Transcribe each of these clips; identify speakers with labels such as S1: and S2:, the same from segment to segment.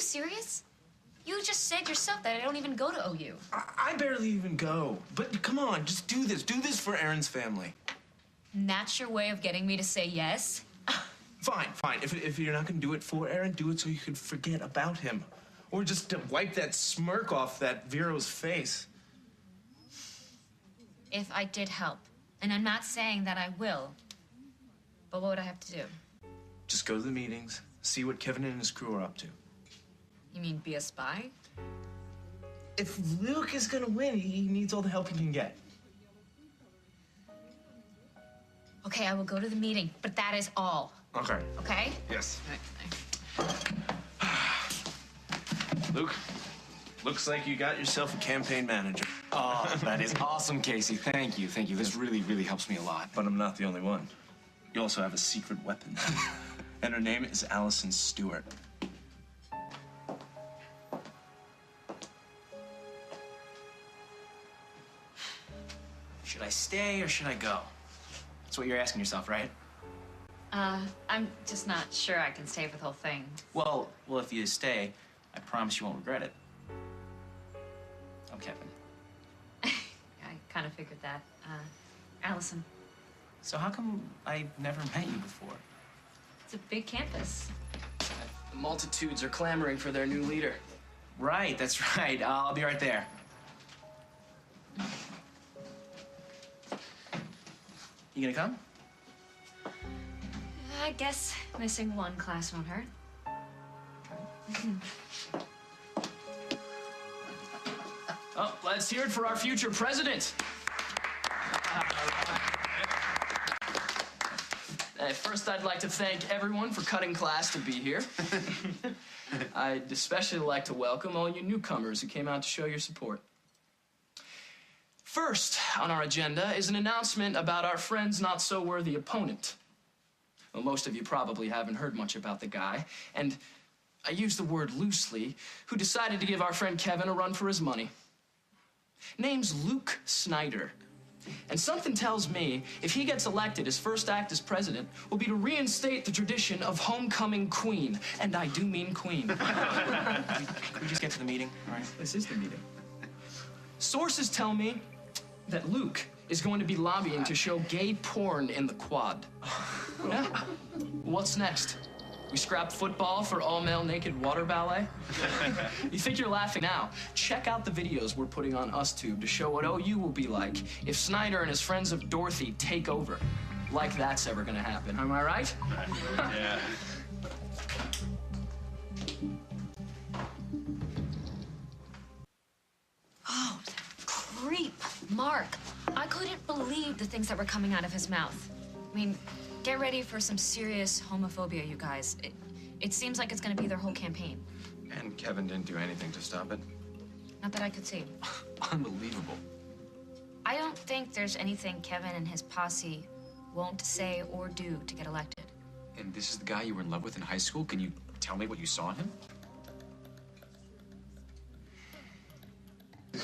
S1: serious? You just said yourself that I don't even go to OU.
S2: I barely even go. But come on, just do this. Do this for Aaron's family.
S1: And that's your way of getting me to say yes?
S2: Fine. If you're not gonna do it for Aaron, do it so you can forget about him. Or just to wipe that smirk off that Vero's face.
S1: If I did help. And I'm not saying that I will. But what would I have to do?
S2: Just go to the meetings, see what Kevin and his crew are up to.
S1: You mean be a spy?
S2: If Luke is gonna win, he needs all the help he can get.
S1: Okay, I will go to the meeting, but that is all.
S2: Okay.
S1: Okay?
S2: Yes. Luke, looks like you got yourself a campaign manager.
S3: Oh, that is awesome, Casey. Thank you. This really, really helps me a lot.
S2: But I'm not the only one. You also have a secret weapon. And her name is Allison Stewart.
S3: Should I stay or should I go? That's what you're asking yourself, right?
S1: I'm just not sure I can stay for the whole thing.
S3: Well, if you stay, I promise you won't regret it. I'm Kevin.
S1: I kind of figured that. Allison.
S3: So how come I never met you before?
S1: It's a big campus.
S3: The multitudes are clamoring for their new leader. Right, that's right. I'll be right there. You gonna come?
S1: I guess missing one class won't hurt.
S4: Oh, let's hear it for our future president. First, I'd like to thank everyone for cutting class to be here. I'd especially like to welcome all you newcomers who came out to show your support. First on our agenda is an announcement about our friend's not-so-worthy opponent. Well, most of you probably haven't heard much about the guy, and I use the word loosely, who decided to give our friend Kevin a run for his money. Name's Luke Snyder. And something tells me if he gets elected, his first act as president will be to reinstate the tradition of homecoming queen. And I do mean queen.
S3: Can we just get to the meeting, all right?
S4: This is the meeting. Sources tell me that Luke is going to be lobbying to show gay porn in the quad. Yeah? What's next? We scrap football for all-male naked water ballet? You think you're laughing now? Check out the videos we're putting on UsTube to show what OU will be like if Snyder and his friends of Dorothy take over. Like that's ever gonna happen, am I right?
S2: Yeah.
S1: Oh, creep. Mark, I couldn't believe the things that were coming out of his mouth. I mean, get ready for some serious homophobia, you guys. It seems like it's gonna be their whole campaign.
S5: And Kevin didn't do anything to stop it?
S1: Not that I could see.
S5: Unbelievable.
S1: I don't think there's anything Kevin and his posse won't say or do to get elected.
S5: And this is the guy you were in love with in high school? Can you tell me what you saw in him?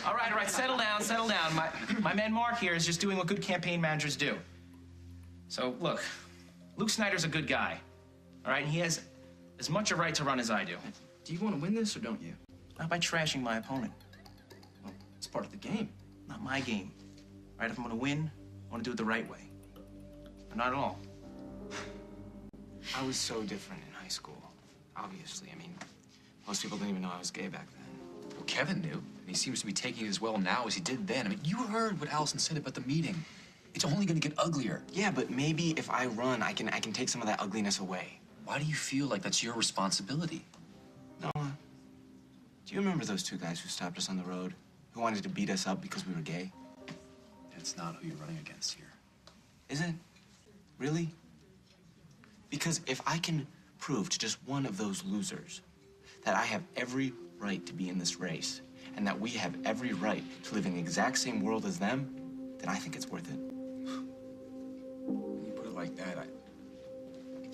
S3: All right, settle down. My man Mark here is just doing what good campaign managers do. So, look, Luke Snyder's a good guy, all right? And he has as much a right to run as I do.
S4: Do you want to win this or don't you?
S3: Not by trashing my opponent. Well, it's part of the game, not my game. All right, if I'm gonna win, I wanna do it the right way. Or not at all.
S5: I was so different in high school, obviously. I mean, most people didn't even know I was gay back then. Well, Kevin knew, and he seems to be taking it as well now as he did then. I mean, you heard what Allison said about the meeting. It's only gonna get uglier.
S6: Yeah, but maybe if I run, I can take some of that ugliness away.
S5: Why do you feel like that's your responsibility?
S6: Noah, do you remember those two guys who stopped us on the road, who wanted to beat us up because we were gay?
S5: That's not who you're running against here.
S6: Is it? Really? Because if I can prove to just one of those losers that I have every right to be in this race, and that we have every right to live in the exact same world as them, then I think it's worth it.
S5: When you put it like that, I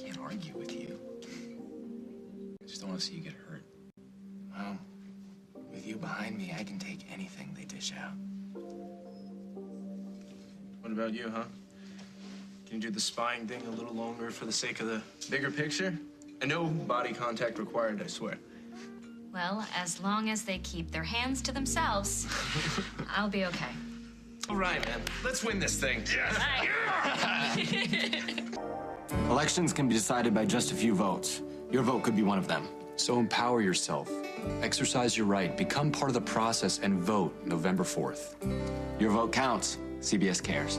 S5: can't argue with you. I just don't want to see you get hurt.
S6: Well, with you behind me, I can take anything they dish out.
S2: What about you, huh? Can you do the spying thing a little longer for the sake of the bigger picture? And no body contact required, I swear.
S1: Well, as long as they keep their hands to themselves, I'll be okay.
S2: All right, man. Let's win this thing.
S6: Elections can be decided by just a few votes. Your vote could be one of them.
S5: So empower yourself. Exercise your right. Become part of the process and vote November 4th.
S6: Your vote counts. CBS cares.